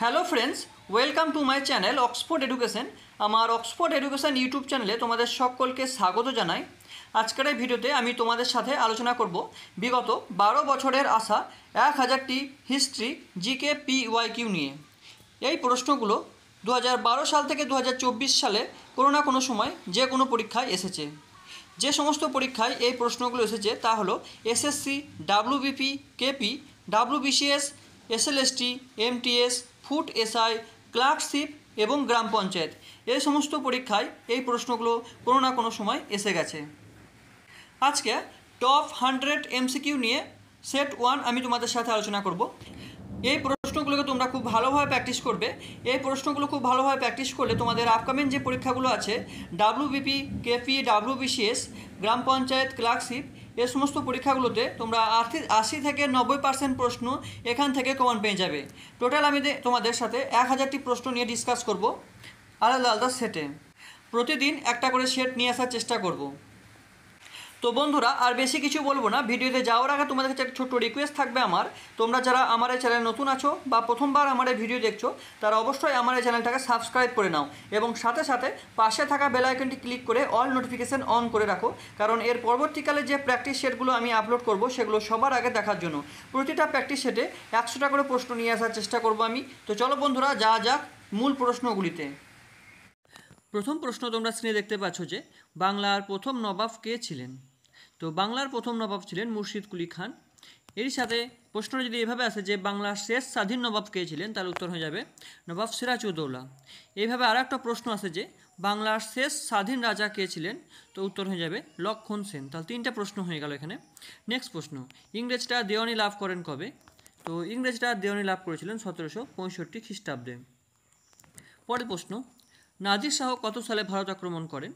Hello friends, welcome to my channel Oxford education. আমার Oxford education YouTube চ্যানেলে তোমাদের সকলকে স্বাগত জানাই। আজকের এই ভিডিওতে আমি তোমাদের সাথে আলোচনা করব বিগত 12 বছরের আসা 1000টি হিস্ট্রি জিকে PYQ নিয়ে। এই প্রশ্নগুলো 2012 সাল থেকে 2024 সালে কোনো না কোনো সময় যে কোনো পরীক্ষায় এসেছে। যে সমস্ত পরীক্ষায় এই প্রশ্নগুলো এসেছে তা হলো SSC, WBP, KP, WBCS, SLST, MTS, food SI, clerkship এবং গ্রাম পঞ্চায়েত। এই সমস্ত পরীক্ষায় এই প্রশ্নগুলো কোনো না কোনো সময় এসে গেছে। আজকে টপ 100 MCQ নিয়ে সেট 1 আমি তোমাদের সাথে আলোচনা করব। এই প্রশ্নগুলোকে তোমরা খুব ভালোভাবে প্র্যাকটিস করবে। এই প্রশ্নগুলো খুব ভালোভাবে প্র্যাকটিস করলে তোমাদের আপকামিং যে পরীক্ষাগুলো আছে WBP, KP, WBCS, গ্রাম পঞ্চায়েত, ক্লার্কশিপ, এই সমস্ত পরীক্ষাগুলোতে তোমরা 80 থেকে 90% প্রশ্ন এখান থেকে কমন পেয়ে যাবে। টোটাল আমি তোমাদের সাথে 1000টি প্রশ্ন নিয়ে ডিসকাস করব আলাদা আলাদা সেটে। প্রতিদিন একটা করে সেট নিয়ে আসার চেষ্টা করব। তো বন্ধুরা, আর বেশি কিছু বলবো না। ভিডিওতে যাওয়ার আগে তোমাদের কাছে একটা ছোট্ট রিকোয়েস্ট থাকবে আমার, তোমরা যারা আমার এই চ্যানেল নতুন আছো বা প্রথমবার আমার এই ভিডিও দেখছো তারা অবশ্যই আমার এই চ্যানেলটাকে সাবস্ক্রাইব করে নাও এবং সাথে সাথে পাশে থাকা বেল আইকনটি ক্লিক করে অল নোটিফিকেশান অন করে রাখো, কারণ এর পরবর্তীকালে যে প্র্যাকটিস সেটগুলো আমি আপলোড করব সেগুলো সবার আগে দেখার জন্য। প্রতিটা প্র্যাকটিস সেটে 100টা করে প্রশ্ন নিয়ে আসার চেষ্টা করব আমি। তো চলো বন্ধুরা, যাওয়া যাক মূল প্রশ্নগুলিতে। প্রথম প্রশ্ন তোমরা স্ক্রিনে দেখতে পাচ্ছ যে বাংলার প্রথম নবাব কে ছিলেন। তো বাংলার প্রথম নবাব ছিলেন মুর্শিদ কুলি খান। এর সাথে প্রশ্নটা যদি এভাবে আসে যে বাংলার শেষ স্বাধীন নবাব কে ছিলেন, তাহলে উত্তর হয়ে যাবে নবাব সিরাজউদ্দৌলা। এইভাবে আর একটা প্রশ্ন আছে যে বাংলার শেষ স্বাধীন রাজা কে ছিলেন, তো উত্তর হয়ে যাবে লক্ষণ সেন। তাহলে 3টা প্রশ্ন হয়ে গেল এখানে। নেক্সট প্রশ্ন, ইংরেজরা দেওয়ানি লাভ করেন কবে? তো ইংরেজরা দেওয়ানি লাভ করেছিলেন 1765 খ্রিস্টাব্দে। পরের প্রশ্ন, নাদির শাহ কত সালে ভারত আক্রমণ করেন?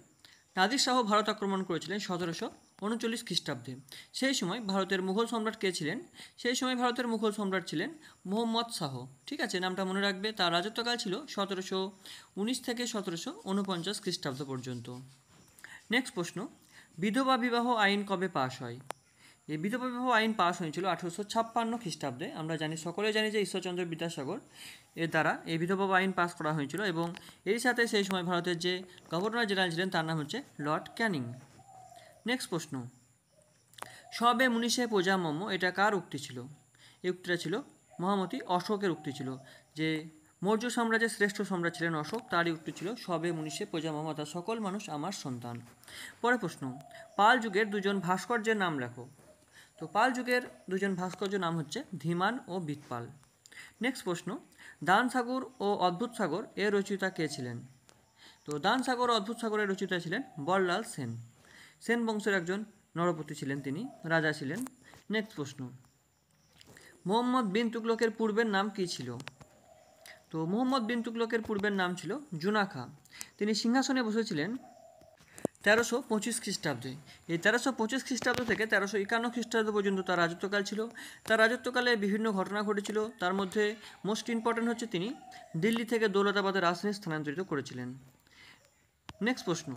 নাদির শাহ ভারত আক্রমণ করেছিলেন 1739 খ্রিস্টাব্দে। সেই সময় ভারতের মুঘল সম্রাট কে ছিলেন? সেই সময় ভারতের মুঘল সম্রাট ছিলেন মোহাম্মদ শাহ। ঠিক আছে, নামটা মনে রাখবে। তার রাজত্বকাল ছিল 1719 থেকে 1749 খ্রিস্টাব্দ পর্যন্ত। নেক্সট প্রশ্ন, বিধবা বিবাহ আইন কবে পাশ হয়? এই বিধবা বিবাহ আইন পাশ হয়েছিল 1856 খ্রিস্টাব্দে। আমরা সকলে জানি যে ঈশ্বরচন্দ্র বিদ্যাসাগর এর দ্বারা এই বিধবা আইন পাস করা হয়েছিল এবং এর সাথে সেই সময় ভারতের যে গভর্নর জেনারেল ছিলেন তার নাম হচ্ছে লর্ড ক্যানিং। নেক্সট প্রশ্ন, সবে মুনিষে প্রজা মম, এটা কার উক্তি ছিল? এই উক্তিটা ছিল মহামতি অশোকের উক্তি ছিল। যে মৌর্য সাম্রাজ্যের শ্রেষ্ঠ সম্রাট ছিলেন অশোক, তারই উক্তি ছিল সবে মুনিষে প্রজা মম, অর্থাৎ সকল মানুষ আমার সন্তান। পরের প্রশ্ন, পাল যুগের দুজন ভাস্কর্যের নাম লেখো। তো পাল যুগের দুজন ভাস্কর্য নাম হচ্ছে ধীমান ও বিতপাল। নেক্সট প্রশ্ন, দান সাগর ও অদ্ভুত সাগর এর রচয়িতা কে ছিলেন? তো দান সাগর ও অদ্ভুত সাগরের রচয়িতা ছিলেন বরলাল সেন। সেন বংশের একজন নরপতি ছিলেন, তিনি রাজা ছিলেন। নেক্সট প্রশ্ন, মোহাম্মদ বিন তুগলকের পূর্বের নাম কী ছিল? তো মোহাম্মদ বিন তুগলকের পূর্বের নাম ছিল জুনাখা। তিনি সিংহাসনে বসেছিলেন 1325 খ্রিস্টাব্দে। এই 1325 খ্রিস্টাব্দ থেকে 1351 খ্রিস্টাব্দ পর্যন্ত তার রাজত্বকাল ছিল। তার রাজত্বকালে বিভিন্ন ঘটনা ঘটেছিল, তার মধ্যে মোস্ট ইম্পর্ট্যান্ট হচ্ছে তিনি দিল্লি থেকে দৌলতাবাদের রাজধানী স্থানান্তরিত করেছিলেন। নেক্সট প্রশ্ন,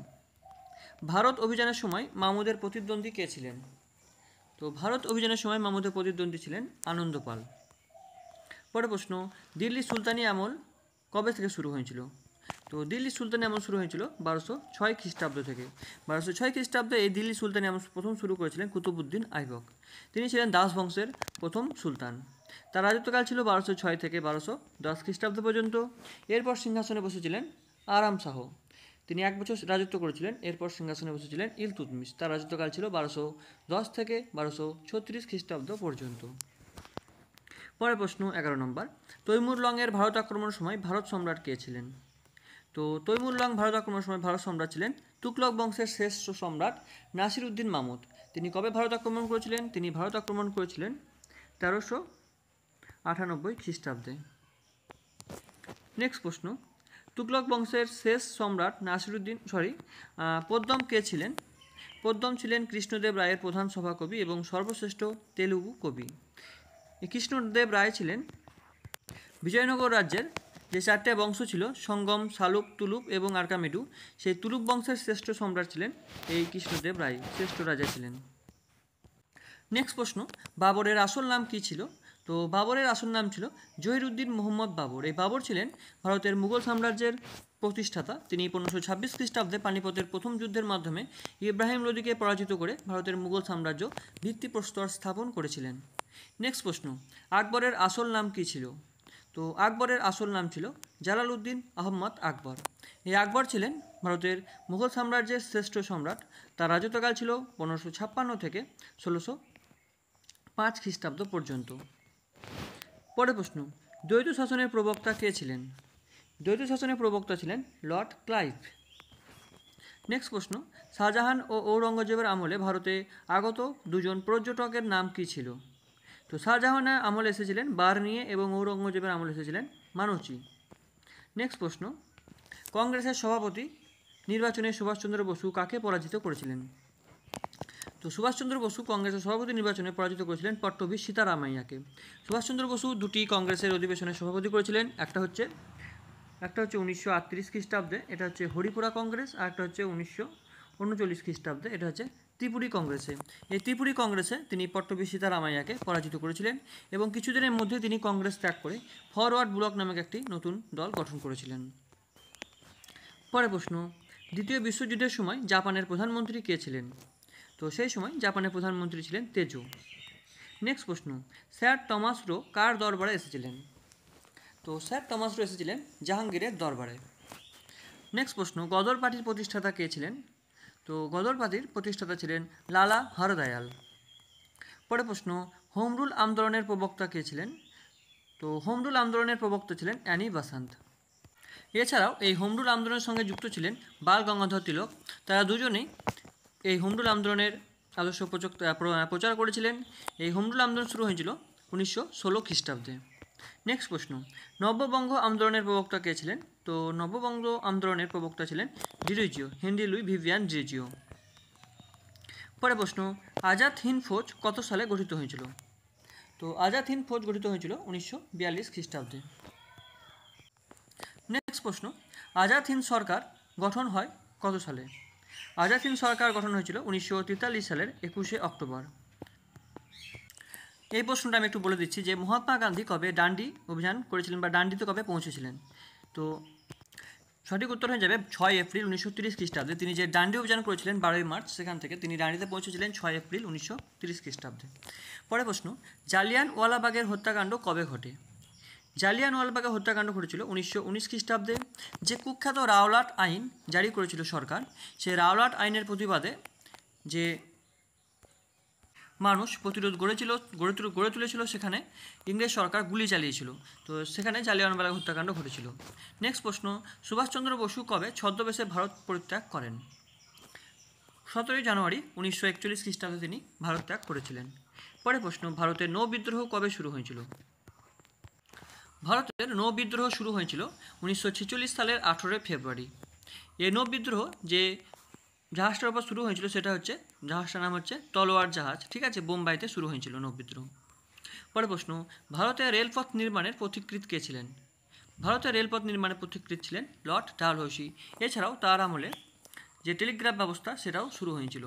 ভারত অভিযানের সময় মামুদের প্রতিদ্বন্দ্বী কে ছিলেন? তো ভারত অভিযানের সময় মামুদের প্রতিদ্বন্দ্বী ছিলেন আনন্দপাল। পরের প্রশ্ন, দিল্লি সুলতানি আমল কবে থেকে শুরু হয়েছিল? তো দিল্লি সুলতানি আমল শুরু হয়েছিল 1206 খ্রিস্টাব্দ থেকে। 1206 খ্রিস্টাব্দে এই দিল্লি সুলতানি আমল প্রথম শুরু করেছিলেন কুতুবউদ্দিন আইবক। তিনি ছিলেন দাস বংশের প্রথম সুলতান। তার রাজত্বকাল ছিল 1206 থেকে 1210 খ্রিস্টাব্দ পর্যন্ত। এরপর সিংহাসনে বসেছিলেন আরাম শাহ। তিনি 1 বছর রাজত্ব করেছিলেন। এরপর সিংহাসনে বসেছিলেন ইলতুৎমিশ। তার রাজত্বকাল ছিল 1210 থেকে 1236 খ্রিস্টাব্দ পর্যন্ত। পরের প্রশ্ন 11 নম্বর, তৈমুর লংয়ের ভারত আক্রমণের সময় ভারত সম্রাট কে ছিলেন? তো তৈমুর লং ভারত আক্রমণের সময় ভারত সম্রাট ছিলেন তুগলক বংশের শ্রেষ্ঠ সম্রাট নাসিরউদ্দিন মাহমুদ। তিনি কবে ভারত আক্রমণ করেছিলেন? তিনি ভারত আক্রমণ করেছিলেন 1398 খ্রিস্টাব্দে। নেক্সট প্রশ্ন, তুগলক বংশের শেষ সম্রাট পদ্মম কে ছিলেন? পদ্মম ছিলেন কৃষ্ণদেব রায়ের প্রধান সভাকবি এবং সর্বশ্রেষ্ঠ তেলুগু কবি। এই কৃষ্ণদেব রায় ছিলেন বিজয়নগর রাজ্যের যে 4টে বংশ ছিল সঙ্গম, শালুক, তুলুপ এবং আরকামেডু, সেই তুলুপ বংশের শ্রেষ্ঠ সম্রাট ছিলেন এই কৃষ্ণদেব রায়, শ্রেষ্ঠ রাজা ছিলেন। নেক্সট প্রশ্ন, বাবরের আসল নাম কী ছিল? তো তো বাবরের আসল নাম ছিল জহিরুদ্দিন মোহাম্মদ বাবর। এই বাবর ছিলেন ভারতের মুঘল সাম্রাজ্যের প্রতিষ্ঠাতা। তিনি 1526 খ্রিস্টাব্দে পানিপথের প্রথম যুদ্ধের মাধ্যমে ইব্রাহিম লোদিকে পরাজিত করে ভারতের মুঘল সাম্রাজ্য ভিত্তিপ্রস্তর স্থাপন করেছিলেন। নেক্সট প্রশ্ন, আকবরের আসল নাম কী ছিল? তো আকবরের আসল নাম ছিল জালালউদ্দিন আহমদ আকবর। এই আকবর ছিলেন ভারতের মুঘল সাম্রাজ্যের শ্রেষ্ঠ সম্রাট। তার রাজত্বকাল ছিল 1556 থেকে 1605 খ্রিস্টাব্দ পর্যন্ত। পরের প্রশ্ন, দ্বৈত শাসনের প্রবক্তা কে ছিলেন? দ্বৈত শাসনের প্রবক্তা ছিলেন লর্ড ক্লাইভ। নেক্সট প্রশ্ন, শাহজাহান ও ঔরঙ্গজেবের আমলে ভারতে আগত দুজন পর্যটকের নাম কী ছিল? তো শাহজাহানের আমলে এসেছিলেন বার্নিয়ে এবং ঔরঙ্গজেবের আমলে এসেছিলেন মানুচি। নেক্সট প্রশ্ন, কংগ্রেসের সভাপতি নির্বাচনে সুভাষচন্দ্র বসু কাকে পরাজিত করেছিলেন? তো সুভাষচন্দ্র বসু কংগ্রেসের সভাপতি নির্বাচনে পরাজিত করেছিলেন পট্টভী সীতারামাইয়াকে। সুভাষচন্দ্র বসু দুটি কংগ্রেসের অধিবেশনে সভাপতি করেছিলেন। একটা হচ্ছে 1938 খ্রিস্টাব্দে, এটা হচ্ছে হরিপুরা কংগ্রেস, আর একটা হচ্ছে 1939 খ্রিস্টাব্দে, এটা হচ্ছে ত্রিপুরী কংগ্রেসে। এই ত্রিপুরী কংগ্রেসে তিনি পট্টভী সীতারামাইয়াকে পরাজিত করেছিলেন এবং কিছুদিনের মধ্যে তিনি কংগ্রেস ত্যাগ করে ফরওয়ার্ড ব্লক নামক একটি নতুন দল গঠন করেছিলেন। পরের প্রশ্ন, দ্বিতীয় বিশ্বযুদ্ধের সময় জাপানের প্রধানমন্ত্রী কে ছিলেন? তো সেই সময় জাপানের প্রধানমন্ত্রী ছিলেন তেজো। নেক্সট প্রশ্ন, স্যার টমাস রো কার দরবারে এসেছিলেন? তো স্যার টমাস রো এসেছিলেন জাহাঙ্গীরের দরবারে। নেক্সট প্রশ্ন, গদর পার্টির প্রতিষ্ঠাতা কে ছিলেন? তো গদর পার্টির প্রতিষ্ঠাতা ছিলেন লালা হরদয়াল। পরের প্রশ্ন, হোম রুল আন্দোলনের প্রবক্তা কে ছিলেন? তো হোম রুল আন্দোলনের প্রবক্তা ছিলেন অ্যানি বাসান্ত। এছাড়াও এই হোম রুল আন্দোলনের সঙ্গে যুক্ত ছিলেন বাল গঙ্গাধর তিলক। তারা দুজনেই এই হোম রুল আন্দোলনের আদর্শ প্রচার করেছিলেন। এই হোম রুল আন্দোলন শুরু হয়েছিল 1916 খ্রিস্টাব্দে। নেক্সট প্রশ্ন, নব্যবঙ্গ আন্দোলনের প্রবক্তা কে ছিলেন? তো নব্যবঙ্গ আন্দোলনের প্রবক্তা ছিলেন ডিরিজিও, হেনরি লুই ভিভিয়ান ডিরিজিও। পরের প্রশ্ন, আজাদ হিন্দ ফৌজ কত সালে গঠিত হয়েছিল? তো আজাদ হিন্দ ফৌজ গঠিত হয়েছিল 1942 খ্রিস্টাব্দে। নেক্সট প্রশ্ন, আজাদ হিন্দ সরকার গঠন হয় কত সালে? আজাদ হিন্দ সরকার গঠন হয়েছিল 1943 সালের 21শে অক্টোবর। এই প্রশ্নটা আমি একটু বলে দিচ্ছি যে মহাত্মা গান্ধী কবে ডান্ডি অভিযান করেছিলেন বা ডান্ডিতে কবে পৌঁছেছিলেন? তো সঠিক উত্তর হয়ে যাবে 6 এপ্রিল 1930 খ্রিস্টাব্দে। তিনি যে ডান্ডি অভিযান করেছিলেন 12ই মার্চ, সেখান থেকে তিনি ডান্ডিতে পৌঁছেছিলেন 6 এপ্রিল 1930 খ্রিস্টাব্দে। পরের প্রশ্ন, জালিয়ানওয়ালাবাগের হত্যাকাণ্ড কবে ঘটে? জালিয়ানওয়ালাবাগের হত্যাকাণ্ড ঘটেছিল 1919 খ্রিস্টাব্দে। যে কুখ্যাত রাওলাট আইন জারি করেছিল সরকার, সেই রাওলাট আইনের প্রতিবাদে যে মানুষ প্রতিরোধ গড়ে তুলেছিল, সেখানে ইংরেজ সরকার গুলি চালিয়েছিল। তো সেখানে জালিয়ানওয়ালাবাগ হত্যাকাণ্ড ঘটেছিল। নেক্সট প্রশ্ন, সুভাষচন্দ্র বসু কবে ছদ্মবেশে ভারত পরিত্যাগ করেন? 17 জানুয়ারি 1941 খ্রিস্টাব্দে তিনি ভারত ত্যাগ করেছিলেন। পরের প্রশ্ন, ভারতের নৌ বিদ্রোহ কবে শুরু হয়েছিল? ভারতের নৌ বিদ্রোহ শুরু হয়েছিল 1946 সালের 18 ফেব্রুয়ারি। এই নৌ বিদ্রোহ যে জাহাজটার উপর শুরু হয়েছিল সেটা হচ্ছে, জাহাজটার নাম হচ্ছে তলোয়ার জাহাজ, ঠিক আছে, বোম্বাইতে শুরু হয়েছিল নৌ বিদ্রোহ। পরের প্রশ্ন, ভারতের রেলপথ নির্মাণের পথিকৃৎ কে ছিলেন? ভারতের রেলপথ নির্মাণের পথিকৃৎ ছিলেন লর্ড ডালহৌসি। এছাড়াও তার আমলে যে টেলিগ্রাফ ব্যবস্থা সেটাও শুরু হয়েছিল।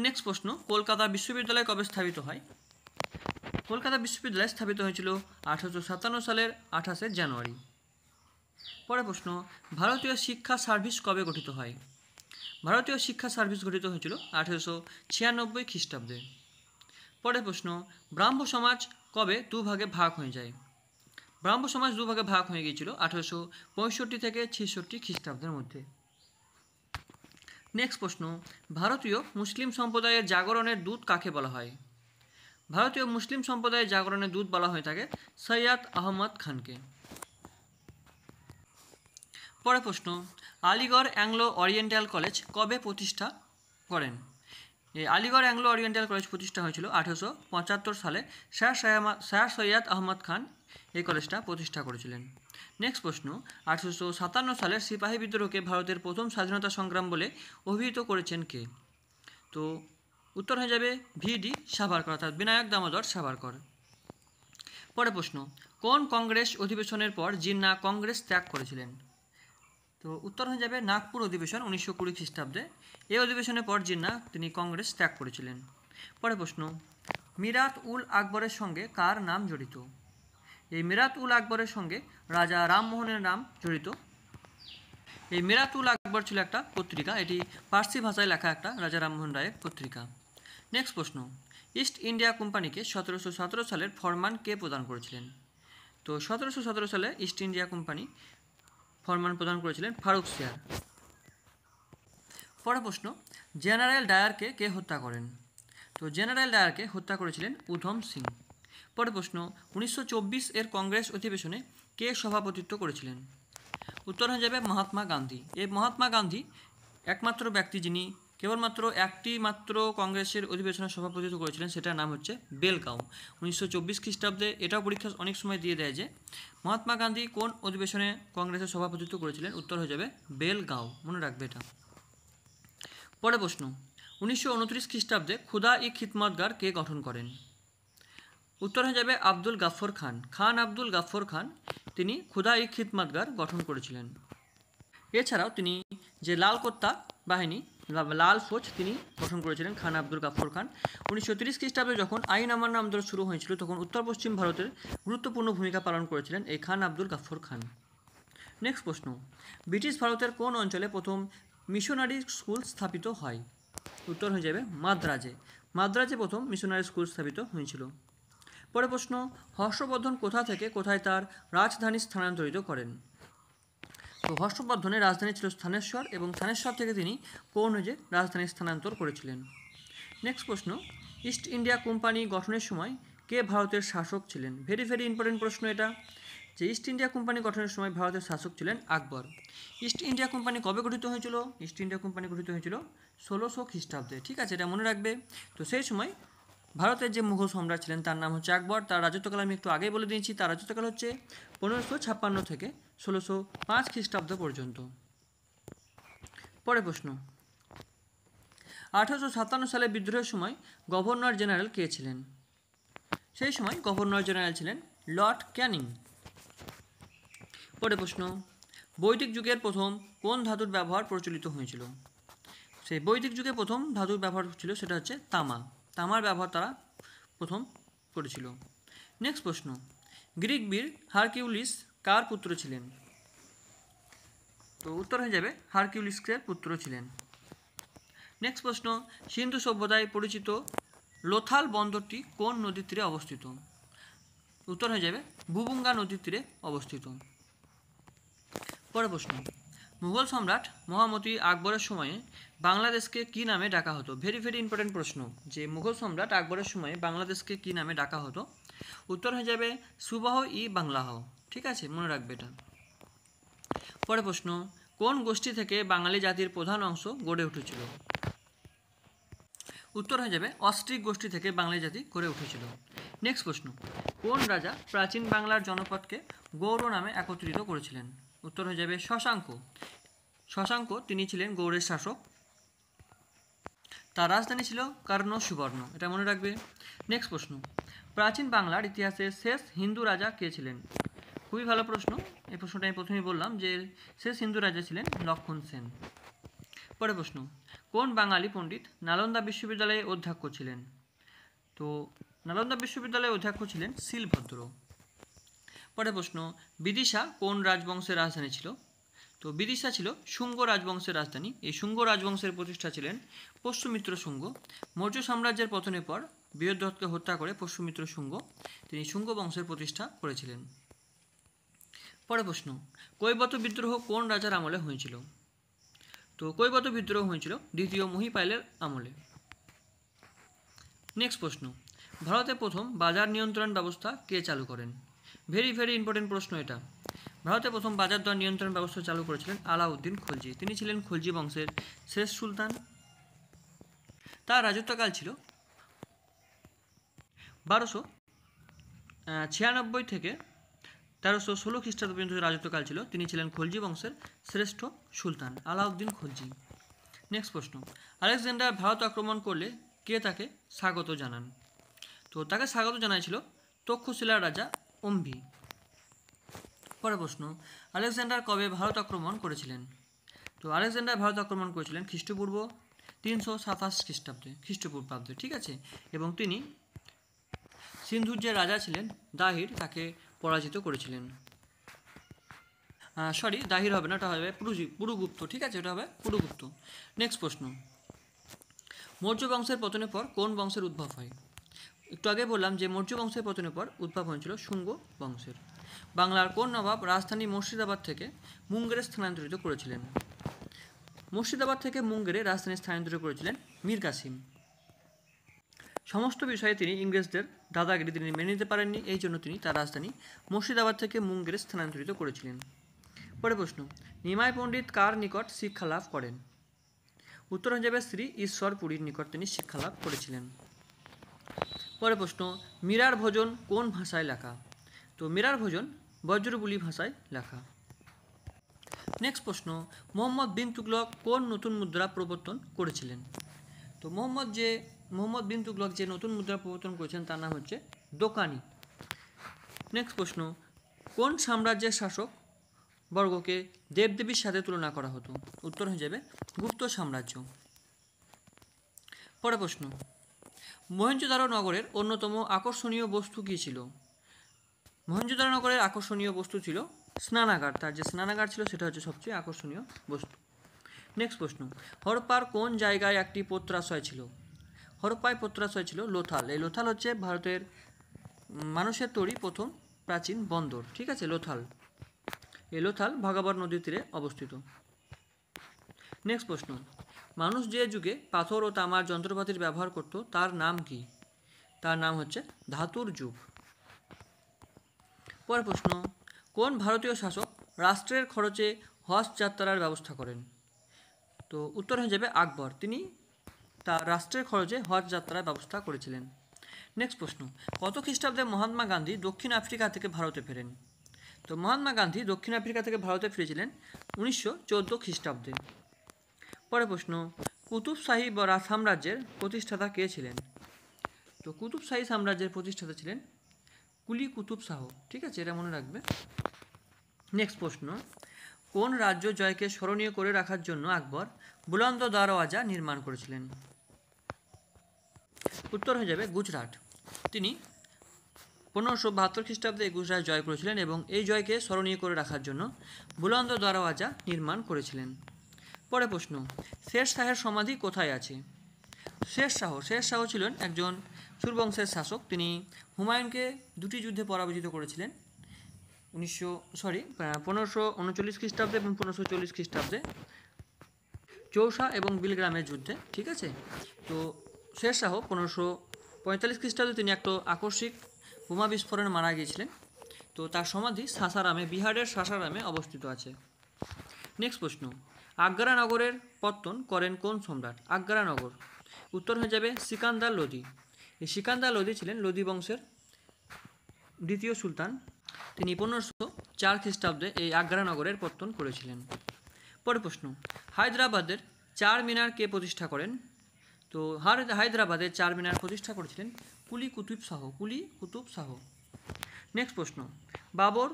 নেক্সট প্রশ্ন, কলকাতা বিশ্ববিদ্যালয় কবে স্থাপিত হয়? কলকাতা বিশ্ববিদ্যালয় স্থাপিত হয়েছিল 1857 সালের 28শে জানুয়ারি। পরের প্রশ্ন, ভারতীয় শিক্ষা সার্ভিস কবে গঠিত হয়? ভারতীয় শিক্ষা সার্ভিস গঠিত হয়েছিল 1896 খ্রিস্টাব্দে। পরের প্রশ্ন, ব্রাহ্ম সমাজ কবে দুভাগে ভাগ হয়ে যায়? ব্রাহ্ম সমাজ দুভাগে ভাগ হয়ে গিয়েছিল 1865 থেকে 66 খ্রিস্টাব্দের মধ্যে। নেক্সট প্রশ্ন, ভারতীয় মুসলিম সম্প্রদায়ের জাগরণের দূত কাকে বলা হয়? ভারতীয় মুসলিম সম্প্রদায়ের জাগরণের দূত বলা হয়ে থাকে সৈয়দ আহমদ খানকে। পরের প্রশ্ন, আলিগড় অ্যাংলো ওরিয়েন্টাল কলেজ কবে প্রতিষ্ঠা করেন? এই আলিগড় অ্যাংলো ওরিয়েন্টাল কলেজ প্রতিষ্ঠা হয়েছিল 1875 সালে। স্যার সৈয়দ আহমদ খান এই কলেজটা প্রতিষ্ঠা করেছিলেন। নেক্সট প্রশ্ন, 1857 সালের সিপাহী বিদ্রোহকে ভারতের প্রথম স্বাধীনতা সংগ্রাম বলে অভিহিত করেছেন কে? তো উত্তর হয়ে যাবে ভিডি সাভারকর, অর্থাৎ বিনায়ক দামোদর সাভারকর। পরের প্রশ্ন, কোন কংগ্রেস অধিবেশনের পর জিন্না কংগ্রেস ত্যাগ করেছিলেন? তো উত্তর হয়ে যাবে নাগপুর অধিবেশন 1920 খ্রিস্টাব্দে। এই অধিবেশনের পর জিন্না তিনি কংগ্রেস ত্যাগ করেছিলেন। পরের প্রশ্ন, মিরাত উল আকবরের সঙ্গে কার নাম জড়িত? এই মিরাত উল আকবরের সঙ্গে রাজা রামমোহনের নাম জড়িত। এই মিরাত উল আকবর ছিল একটা পত্রিকা, এটি পার্সি ভাষায় লেখা একটা রাজা রামমোহন রায়ের পত্রিকা। নেক্সট প্রশ্ন, ইস্ট ইন্ডিয়া কোম্পানিকে 1717 সালের ফরমান কে প্রদান করেছিলেন? তো 1717 সালে ইস্ট ইন্ডিয়া কোম্পানি ফরমান প্রদান করেছিলেন ফারুক সিয়ার। পরের প্রশ্ন, জেনারেল ডায়ারকে কে হত্যা করেন? তো জেনারেল ডায়ারকে হত্যা করেছিলেন উধম সিং। পরের প্রশ্ন, 1924 এর কংগ্রেস অধিবেশনে কে সভাপতিত্ব করেছিলেন? উত্তর হয়ে যাবে মহাত্মা গান্ধী। এই মহাত্মা গান্ধী একমাত্র ব্যক্তি যিনি কেবলমাত্র একটি মাত্র কংগ্রেসের অধিবেশনে সভাপতিত্ব করেছিলেন, সেটার নাম হচ্ছে বেলগাঁও। 1924 খ্রিস্টাব্দে এটাও পরীক্ষা অনেক সময় দিয়ে দেয় যে মহাত্মা গান্ধী কোন অধিবেশনে কংগ্রেসের সভাপতিত্ব করেছিলেন, উত্তর হয়ে যাবে বেলগাঁও, মনে রাখবে এটা। পরের প্রশ্ন, 1929 খ্রিস্টাব্দে খুদা ই খিদমতগার কে গঠন করেন? উত্তর হয়ে যাবে আব্দুল গাফর খান। খান আব্দুল গাফর খান তিনি খুদা ই খিদমতগার গঠন করেছিলেন। এছাড়াও তিনি যে লাল কোত্তা বাহিনী লাল ফৌজ তিনি গঠন করেছিলেন খান আব্দুল গাফর খান। 1930 খ্রিস্টাব্দে যখন আইন অমান্য আন্দোলন শুরু হয়েছিল তখন উত্তর পশ্চিম ভারতের গুরুত্বপূর্ণ ভূমিকা পালন করেছিলেন এই খান আব্দুল গাফর খান। নেক্সট প্রশ্ন, ব্রিটিশ ভারতের কোন অঞ্চলে প্রথম মিশনারি স্কুল স্থাপিত হয়? উত্তর হয়ে যাবে মাদ্রাজে। মাদ্রাজে প্রথম মিশনারি স্কুল স্থাপিত হয়েছিল। পরের প্রশ্ন, হর্ষবর্ধন কোথা থেকে কোথায় তার রাজধানী স্থানান্তরিত করেন? তো হর্ষবর্ধনের রাজধানী ছিল স্থানেশ্বর এবং স্থানেশ্বর থেকে তিনি কনৌজে রাজধানী স্থানান্তর করেছিলেন। নেক্সট প্রশ্ন, ইস্ট ইন্ডিয়া কোম্পানি গঠনের সময় কে ভারতের শাসক ছিলেন? ভেরি ভেরি ইম্পর্টেন্ট প্রশ্ন এটা, যে ইস্ট ইন্ডিয়া কোম্পানি গঠনের সময় ভারতের শাসক ছিলেন আকবর। ইস্ট ইন্ডিয়া কোম্পানি কবে গঠিত হয়েছিল? ইস্ট ইন্ডিয়া কোম্পানি গঠিত হয়েছিল 1600 খ্রিস্টাব্দে। ঠিক আছে, এটা মনে রাখবে। তো সেই সময় ভারতের যে মুঘল সম্রাট ছিলেন তার নাম হচ্ছে আকবর। তার রাজত্বকাল আমি একটু আগেই বলে দিয়েছি, তার রাজত্বকাল হচ্ছে 1556 থেকে 1605 খ্রিস্টাব্দ পর্যন্ত। পরের প্রশ্ন, 1857 সালে বিদ্রোহের সময় গভর্নর জেনারেল কে ছিলেন? সেই সময় গভর্নর জেনারেল ছিলেন লর্ড ক্যানিং। পরের প্রশ্ন, বৈদিক যুগের প্রথম কোন ধাতুর ব্যবহার প্রচলিত হয়েছিল? সেই বৈদিক যুগে প্রথম ধাতুর ব্যবহার ছিল সেটা হচ্ছে তামা। তামার ব্যবহার তারা প্রথম করেছিল। নেক্সট প্রশ্ন, গ্রিক বীর হারকিউলিস কার পুত্র ছিলেন? তো উত্তর হয়ে যাবে হারকিউলিসের পুত্র ছিলেন। নেক্সট প্রশ্ন, সিন্ধু সভ্যতায় পরিচিত লোথাল বন্দরটি কোন নদীর তীরে অবস্থিত? উত্তর হয়ে যাবে বুবুঙ্গা নদীর তীরে অবস্থিত। পরের প্রশ্ন, মুঘল সম্রাট মহামতি আকবরের সময়ে বাংলাদেশকে কী নামে ডাকা হতো? ভেরি ভেরি ইম্পর্টেন্ট প্রশ্ন, যে মুঘল সম্রাট আকবরের সময়ে বাংলাদেশকে কী নামে ডাকা হতো? উত্তর হয়ে যাবে সুবাহ ই বাংলাহ। ঠিক আছে, মনে রাখবে এটা। পরের প্রশ্ন, কোন গোষ্ঠী থেকে বাঙালি জাতির প্রধান অংশ গড়ে উঠেছিল? উত্তর হয়ে যাবে অস্ট্রিক গোষ্ঠী থেকে বাঙালি জাতি গড়ে উঠেছিল। নেক্সট প্রশ্ন, কোন রাজা প্রাচীন বাংলার জনপদকে গৌড় নামে একত্রিত করেছিলেন? উত্তর হয়ে যাবে শশাঙ্ক। শশাঙ্ক তিনি ছিলেন গৌড়ের শাসক। তার রাজধানী ছিল কর্ণ সুবর্ণ, এটা মনে রাখবে। নেক্সট প্রশ্ন, প্রাচীন বাংলার ইতিহাসের শেষ হিন্দু রাজা কে ছিলেন? খুবই ভালো প্রশ্ন। এই প্রশ্নটা আমি প্রথমেই বললাম যে শেষ হিন্দু রাজা ছিলেন লক্ষণ সেন। পরের প্রশ্ন, কোন বাঙালি পণ্ডিত নালন্দা বিশ্ববিদ্যালয়ে অধ্যক্ষ ছিলেন? তো নালন্দা বিশ্ববিদ্যালয়ে অধ্যক্ষ ছিলেন শিলভদ্র। পরের প্রশ্ন, বিদিশা কোন রাজবংশের রাজধানী ছিল? তো বিদিশা ছিল শুঙ্গ রাজবংশের রাজধানী। এই শুঙ্গ রাজবংশের প্রতিষ্ঠা ছিলেন পশ্চিমিত্র শুঙ্গ। মৌর্য সাম্রাজ্যের পতনের পর বীরদত্তকে হত্যা করে পশ্চিমিত্র শুঙ্গ তিনি শুঙ্গ বংশের প্রতিষ্ঠা করেছিলেন। পরের প্রশ্ন, কৈবর্ত বিদ্রোহ কোন রাজার আমলে হয়েছিল? তো কৈবর্ত বিদ্রোহ হয়েছিল দ্বিতীয় মহিপালের আমলে। নেক্সট প্রশ্ন, ভারতে প্রথম বাজার নিয়ন্ত্রণ ব্যবস্থা কে চালু করেন? ভেরি ভেরি ইম্পর্টেন্ট প্রশ্ন এটা। ভারতে প্রথম বাজার দর নিয়ন্ত্রণ ব্যবস্থা চালু করেছিলেন আলাউদ্দিন খলজি। তিনি ছিলেন খলজি বংশের শেষ সুলতান। তার রাজত্বকাল ছিল 1296 থেকে 1316 খ্রিস্টাব্দ পর্যন্ত রাজত্বকাল ছিল। তিনি ছিলেন খলজি বংশের শ্রেষ্ঠ সুলতান আলাউদ্দিন খলজি। নেক্সট প্রশ্ন, আলেকজান্ডার ভারত আক্রমণ করলে কে তাকে স্বাগত জানান? তো তাকে স্বাগত জানাইছিল তক্ষশিলার রাজা অম্বি। পরের প্রশ্ন, আলেকজান্ডার কবে ভারত আক্রমণ করেছিলেন? তো আলেকজান্ডার ভারত আক্রমণ করেছিলেন খ্রিস্টপূর্ব 327 খ্রিস্টাব্দে খ্রিস্টপূর্বাব্দে। ঠিক আছে, এবং তিনি সিন্ধুর যে রাজা ছিলেন দাহির তাকে পরাজিত করেছিলেন। দাহির হবে না, এটা হবে পুরুগুপ্ত। ঠিক আছে, এটা হবে পুরুগুপ্ত। নেক্সট প্রশ্ন, মৌর্য বংশের পতনের পর কোন বংশের উদ্ভব হয়? একটু আগে বললাম যে মৌর্য বংশের পতনের পর উদ্ভব হয়েছিল শুঙ্গ বংশের। বাংলার কোন নবাব রাজধানী মুর্শিদাবাদ থেকে মুঙ্গেরে স্থানান্তরিত করেছিলেন? মুর্শিদাবাদ থেকে মুঙ্গেরে রাজধানী স্থানান্তরিত করেছিলেন মীর কাসিম। সমস্ত বিষয়ে তিনি ইংরেজদের দাদাগিরি তিনি মেনে নিতে পারেননি, এই জন্য তিনি তার রাজধানী মুর্শিদাবাদ থেকে মুঙ্গেরে স্থানান্তরিত করেছিলেন। পরে প্রশ্ন, নিমাই পণ্ডিত কার নিকট শিক্ষা লাভ করেন? উত্তর হয়ে যাবে শ্রী ঈশ্বর পুরীর নিকট তিনি শিক্ষা লাভ করেছিলেন। পরে প্রশ্ন, মীরার ভোজন কোন ভাষায় লেখা? তো মীরার ভোজন বজ্রবুলি ভাষায় লেখা। নেক্সট প্রশ্ন, মোহাম্মদ বিন তুগলক কোন নতুন মুদ্রা প্রবর্তন করেছিলেন? তো মোহাম্মদ বিন তুগলক যে নতুন মুদ্রা প্রবর্তন করেছেন তার নাম হচ্ছে দোকানি। নেক্সট প্রশ্ন, কোন সাম্রাজ্যের শাসক বর্গকে দেবদেবীর সাথে তুলনা করা হতো? উত্তর হয়ে যাবে গুপ্ত সাম্রাজ্য। পরে প্রশ্ন, মহেঞ্জোদারো নগরের অন্যতম আকর্ষণীয় বস্তু কী ছিল? মহেঞ্জোদারো নগরের আকর্ষণীয় বস্তু ছিল স্নানাগার। তার যে স্নানাগার ছিল সেটা হচ্ছে সবচেয়ে আকর্ষণীয় বস্তু। নেক্সট প্রশ্ন, হরপ্পার কোন জায়গায় একটি পত্রাশয় ছিল? হরপ্পায় পত্রাশয় ছিল লোথাল। এই লোথাল হচ্ছে ভারতের মানুষের তৈরি প্রথম প্রাচীন বন্দর। ঠিক আছে, লোথাল। এই লোথাল ভাগাবর নদীর তীরে অবস্থিত। নেক্সট প্রশ্ন, মানুষ যে যুগে পাথর ও তামার যন্ত্রপাতির ব্যবহার করত তার নাম কি? তার নাম হচ্ছে ধাতুর যুগ। পরের প্রশ্ন, কোন ভারতীয় শাসক রাষ্ট্রের খরচে হজ যাত্রার ব্যবস্থা করেন? তো উত্তর হয়ে যাবে আকবর। তিনি তার রাষ্ট্রের খরচে হজ যাত্রার ব্যবস্থা করেছিলেন। নেক্সট প্রশ্ন, কত খ্রিস্টাব্দে মহাত্মা গান্ধী দক্ষিণ আফ্রিকা থেকে ভারতে ফেরেন? তো মহাত্মা গান্ধী দক্ষিণ আফ্রিকা থেকে ভারতে ফিরেছিলেন 1914 খ্রিস্টাব্দে। পরের প্রশ্ন, কুতুবশাহী সাম্রাজ্যের প্রতিষ্ঠাতা কে ছিলেন? তো কুতুবশাহী সাম্রাজ্যের প্রতিষ্ঠাতা ছিলেন কুলি কুতুব শাহ। ঠিক আছে, এটা মনে রাখবে। নেক্সট প্রশ্ন, কোন রাজ্য জয়কে স্মরণীয় করে রাখার জন্য আকবর বুলন্দ দরওয়াজা নির্মাণ করেছিলেন? উত্তর হয়ে যাবে গুজরাট। তিনি 1572 খ্রিস্টাব্দে গুজরাট জয় করেছিলেন এবং এই জয়কে স্মরণীয় করে রাখার জন্য বুলন্দ দরওয়াজা নির্মাণ করেছিলেন। পরে প্রশ্ন, শের শাহের সমাধি কোথায় আছে? শের শাহ ছিলেন একজন সুরবংশের শাসক। তিনি হুমায়ুনকে দুটি যুদ্ধে পরাজিত করেছিলেন 1539 খ্রিস্টাব্দে এবং 1540 খ্রিস্টাব্দে চৌসা এবং বিলগ্রামের যুদ্ধে। ঠিক আছে, তো শের শাহ 1545 খ্রিস্টাব্দে তিনি একটা আকস্মিক বোমা বিস্ফোরণে মারা গিয়েছিলেন। তো তার সমাধি সাসারামে, বিহারের সাসারামে অবস্থিত আছে। নেক্সট প্রশ্ন, আগ্রা নগরের পত্তন করেন কোন সম্রাট? আগ্রা নগর, উত্তর হয়ে যাবে সিকান্দার লোদি। এই সিকান্দার লোদি ছিলেন লোদি বংশের দ্বিতীয় সুলতান। তিনি 1504 খ্রিস্টাব্দে এই আগ্রা নগরের পত্তন করেছিলেন। পরের প্রশ্ন, হায়দ্রাবাদের চার মিনার কে প্রতিষ্ঠা করেন? তো হায়দ্রাবাদের চার মিনার প্রতিষ্ঠা করেছিলেন কুলি কুতুব শাহ। নেক্সট প্রশ্ন, বাবর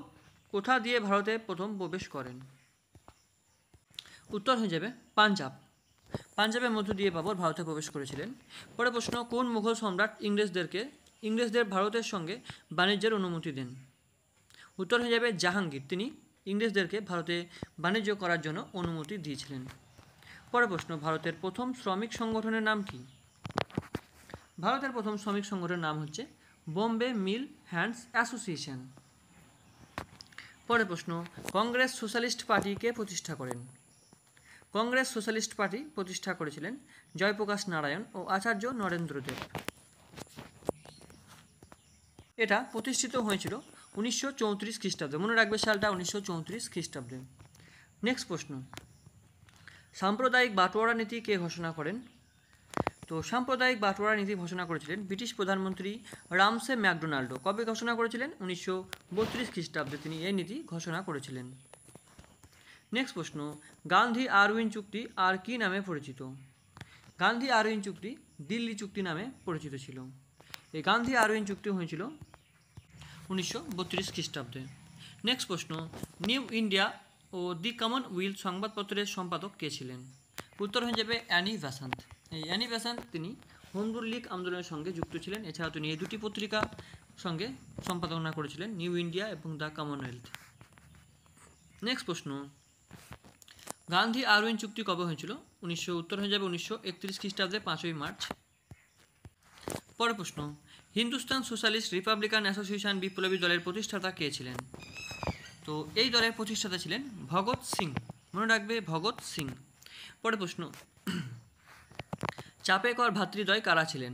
কোথা দিয়ে ভারতে প্রথম প্রবেশ করেন? উত্তর হয়ে যাবে পাঞ্জাবের মধ্য দিয়ে বাবর ভারতে প্রবেশ করেছিলেন। পরের প্রশ্ন, কোন মুঘল সম্রাট ইংরেজদের ভারতের সঙ্গে বাণিজ্যের অনুমতি দেন? উত্তর হয়ে যাবে জাহাঙ্গীর। তিনি ইংরেজদেরকে ভারতে বাণিজ্য করার জন্য অনুমতি দিয়েছিলেন। পরের প্রশ্ন, ভারতের প্রথম শ্রমিক সংগঠনের নাম কি? ভারতের প্রথম শ্রমিক সংগঠনের নাম হচ্ছে বোম্বে মিল হ্যান্ডস অ্যাসোসিয়েশন। পরের প্রশ্ন, কংগ্রেস সোশ্যালিস্ট পার্টি কে প্রতিষ্ঠা করেন? কংগ্রেস সোশ্যালিস্ট পার্টি প্রতিষ্ঠা করেছিলেন জয়প্রকাশ নারায়ণ ও আচার্য নরেন্দ্রদেব। এটা প্রতিষ্ঠিত হয়েছিল 1934 খ্রিস্টাব্দে। মনে রাখবে সালটা 1934 খ্রিস্টাব্দে। নেক্সট প্রশ্ন, সাম্প্রদায়িক বাটোয়ারা নীতি কে ঘোষণা করেন? তো সাম্প্রদায়িক বাটোয়ারা নীতি ঘোষণা করেছিলেন ব্রিটিশ প্রধানমন্ত্রী রামসে ম্যাকডোনাল্ডো। কবে ঘোষণা করেছিলেন? 1932 খ্রিস্টাব্দে তিনি এই নীতি ঘোষণা করেছিলেন। নেক্সট প্রশ্ন, গান্ধী আরউইন চুক্তি আর কি নামে পরিচিত? গান্ধী আরউইন চুক্তি দিল্লি চুক্তি নামে পরিচিত ছিল। এই গান্ধী আরউইন চুক্তি হয়েছিল 1932 খ্রিস্টাব্দে। নেক্সট প্রশ্ন, নিউ ইন্ডিয়া ও দি কমনওয়েলথ সংবাদপত্রের সম্পাদক কে ছিলেন? উত্তর হয়ে যাবে অ্যানি বেসান্ত। এই অ্যানি বেসান্ত তিনি হোম রুল লীগ আন্দোলনের সঙ্গে যুক্ত ছিলেন। এছাড়াও তিনি এই দুটি পত্রিকা সঙ্গে সম্পাদনা করেছিলেন নিউ ইন্ডিয়া এবং দ্য কমনওয়েলথ। নেক্সট প্রশ্ন, গান্ধী আরউইন চুক্তি কবে হয়েছিল? উত্তর হয়ে যাবে 1931 খ্রিস্টাব্দে 5ই মার্চ। পরের প্রশ্ন, হিন্দুস্তান সোশ্যালিস্ট রিপাবলিকান অ্যাসোসিয়েশন বিপ্লবী দলের প্রতিষ্ঠাতা কে ছিলেন? তো এই দলের প্রতিষ্ঠাতা ছিলেন ভগৎ সিং, মনে রাখবে ভগৎ সিং। পরের প্রশ্ন, চাপেকর ভ্রাতৃদ্বয় কারা ছিলেন?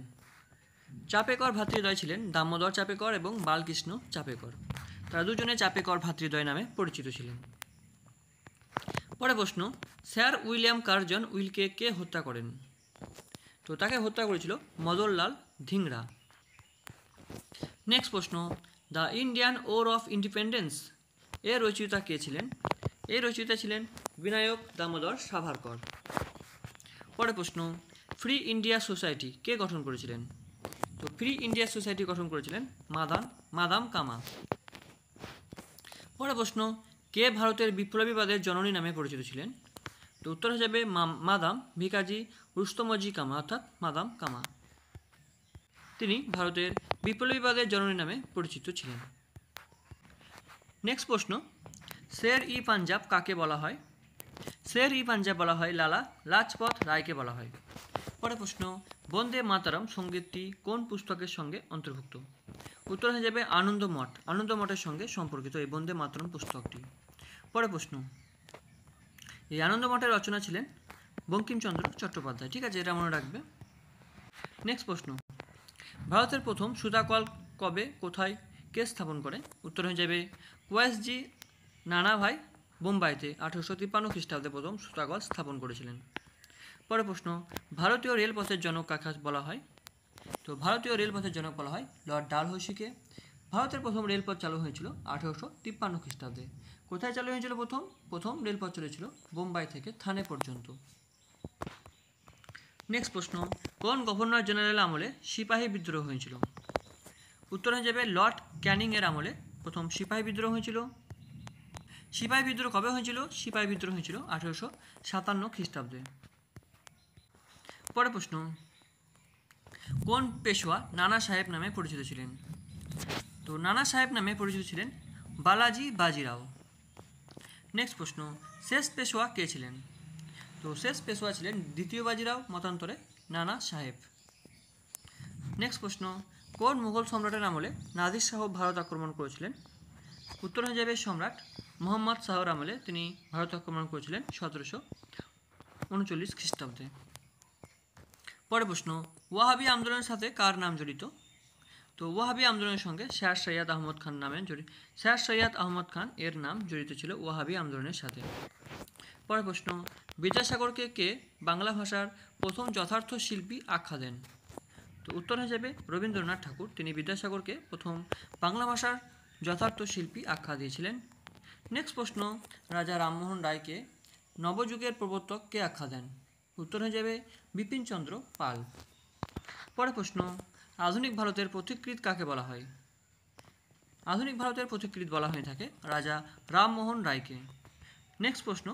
চাপেকর ভ্রাতৃদ্বয় ছিলেন দামোদর চাপেকর এবং বালকৃষ্ণ চাপেকর। তারা দুজনে চাপেকর ভ্রাতৃদ্বয় নামে পরিচিত ছিলেন। পরের প্রশ্ন, স্যার উইলিয়াম কার্জন উইলকে কে হত্যা করেন? তো তাকে হত্যা করেছিল মদনলাল ধিংরা। নেক্সট প্রশ্ন, the Indian or of independence এর রচয়িতা কে ছিলেন? এর রচয়িতা ছিলেন বিনায়ক দামোদর সাভারকর। পরের প্রশ্ন, ফ্রি ইন্ডিয়া সোসাইটি কে গঠন করেছিলেন? তো ফ্রি ইন্ডিয়া সোসাইটি গঠন করেছিলেন মাদাম কামা। পরের প্রশ্ন, কে ভারতের বিপ্লবীবাদের জননী নামে পরিচিত ছিলেন? তো উত্তর হয়ে যাবে মাদাম ভিকাজি রুস্তমজি কামা, অর্থাৎ মাদাম কামা। তিনি ভারতের বিপ্লবীবাদের জননী নামে পরিচিত ছিলেন। নেক্সট প্রশ্ন, শের ই পাঞ্জাব কাকে বলা হয়? শের ই পাঞ্জাব বলা হয় লালা লাজপত রায়কে বলা হয়। পরের প্রশ্ন, বন্দে মাতরম সঙ্গীতটি কোন পুস্তকের সঙ্গে অন্তর্ভুক্ত? উত্তর হয়ে যাবে আনন্দমঠের সঙ্গে সম্পর্কিত এই বন্দে মাতরম পুস্তকটি। পরের প্রশ্ন, এই আনন্দমঠের রচনা ছিলেন বঙ্কিমচন্দ্র চট্টোপাধ্যায়। ঠিক আছে, এটা মনে রাখবে। নেক্সট প্রশ্ন, ভারতের প্রথম সুতাকল কবে, কোথায়, কে স্থাপন করে? উত্তর হয়ে যাবে ওয়াইএসজি নানাভাই বোম্বাইতে 1853 খ্রিস্টাব্দে প্রথম সুতাকল স্থাপন করেছিলেন। পরের প্রশ্ন, ভারতীয় রেলপথের জনক কাকে বলা হয়? তো ভারতীয় রেলপথের জনক বলা হয় লর্ড ডালহৌসিকে। ভারতের প্রথম রেলপথ চালু হয়েছিল 1853 খ্রিস্টাব্দে। কোথায় চালু হয়েছিল? প্রথম রেলপথ চলেছিল বোম্বাই থেকে থানে পর্যন্ত। নেক্সট প্রশ্ন, কোন গভর্নর জেনারেল আমলে সিপাহী বিদ্রোহ হয়েছিল? উত্তর হয়ে যাবে লর্ড ক্যানিংয়ের আমলে প্রথম সিপাহী বিদ্রোহ হয়েছিল। সিপাহী বিদ্রোহ কবে হয়েছিল? সিপাহী বিদ্রোহ হয়েছিল 1857 খ্রিস্টাব্দে। পরের প্রশ্ন, কোন পেশোয়া নানা সাহেব নামে পরিচিত ছিলেন? তো নানা সাহেব নামে পরিচিত ছিলেন বালাজি বাজিরাও। নেক্সট প্রশ্ন, শেষ পেশোয়া কে ছিলেন? তো শেষ পেশোয়া ছিলেন দ্বিতীয় বাজিরাও, মতান্তরে নানা সাহেব। নেক্সট প্রশ্ন, কোন মুঘল সম্রাটের আমলে নাদির শাহ ভারত আক্রমণ করেছিলেন? উত্তর হয়ে যাবে সম্রাট মোহাম্মদ শাহর আমলে তিনি ভারত আক্রমণ করেছিলেন 1739 খ্রিস্টাব্দে। পরের প্রশ্ন, ওয়াহাবি আন্দোলনের সাথে কার নাম জড়িত? তো ওয়াহাবি আন্দোলনের সঙ্গে শের সৈয়দ আহমদ খান শের সৈয়দ আহমদ খান এর নাম জড়িত ছিল ওয়াহাবি আন্দোলনের সাথে। পরের প্রশ্ন, বিদ্যাসাগরকে কে বাংলা ভাষার প্রথম যথার্থ শিল্পী আখ্যা দেন? তো উত্তর হয়ে যাবে রবীন্দ্রনাথ ঠাকুর। তিনি বিদ্যাসাগরকে প্রথম বাংলা ভাষার যথার্থ শিল্পী আখ্যা দিয়েছিলেন। নেক্সট প্রশ্ন, রাজা রামমোহন রায়কে নবযুগের প্রবর্তক কে আখ্যা দেন? উত্তর হয়ে যাবে বিপিনচন্দ্র পাল। পরের প্রশ্ন, আধুনিক ভারতের পথিকৃৎ কাকে বলা হয়? আধুনিক ভারতের পথিকৃৎ বলা হয়ে থাকে রাজা রামমোহন রায়কে। নেক্সট প্রশ্ন,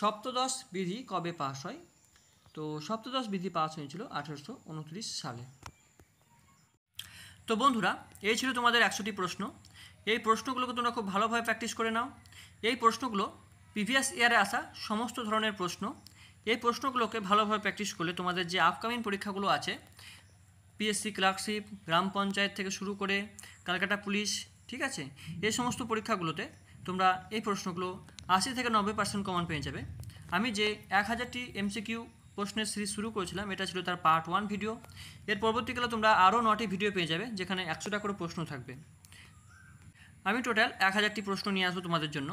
সপ্তদশ বিধি কবে পাস হয়? তো সপ্তদশ বিধি পাস হয়েছিল 1829 সালে। তো বন্ধুরা, এই ছিল তোমাদের 100টি প্রশ্ন। এই প্রশ্নগুলোকে তোমরা খুব ভালোভাবে প্র্যাকটিস করে নাও। এই প্রশ্নগুলো প্রিভিয়াস ইয়ারে আসা সমস্ত ধরনের প্রশ্ন। এই প্রশ্নগুলোকে ভালোভাবে প্র্যাকটিস করলে তোমাদের যে আপকামিং পরীক্ষাগুলো আছে, পিএসসি ক্লার্কশিপ, গ্রাম পঞ্চায়েত থেকে শুরু করে কলকাতা পুলিশ, ঠিক আছে, এই সমস্ত পরীক্ষাগুলোতে তোমরা এই প্রশ্নগুলো 80 থেকে 90% কমন পেয়ে যাবে। আমি যে 1000টি এমসিকিউ প্রশ্নের সিরিজ শুরু করেছিলাম, এটা ছিল তার পার্ট 1 ভিডিও। এর পরবর্তীকালে তোমরা আরও 9টি ভিডিও পেয়ে যাবে যেখানে 100টা করে প্রশ্ন থাকবে। আমি টোটাল 1000টি প্রশ্ন নিয়ে আসবো তোমাদের জন্য।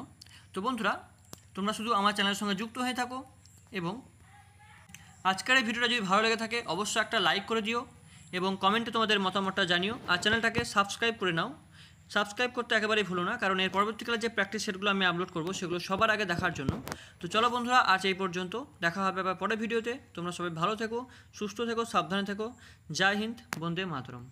তো বন্ধুরা, তোমরা শুধু আমার চ্যানেলের সঙ্গে যুক্ত হয়ে থাকো এবং আজকের এই ভিডিওটা যদি ভালো লেগে থাকে অবশ্যই একটা লাইক করে দিও এবং কমেন্টে তোমাদের মতামতটা জানিও। আর চ্যানেলটাকে সাবস্ক্রাইব করে নাও। সাবস্ক্রাইব করতে একেবারেই ভুলো না, কারণ এর পরবর্তীকালে যে প্র্যাকটিস সেটগুলো আমি আপলোড করবো সেগুলো সবার আগে দেখার জন্য। তো চলো বন্ধুরা, আজ এই পর্যন্ত। দেখা হবে আবার পরের ভিডিওতে। তোমরা সবাই ভালো থেকো, সুস্থ থেকো, সাবধানে থেকো। জয় হিন্দ, বন্দে মাতরম।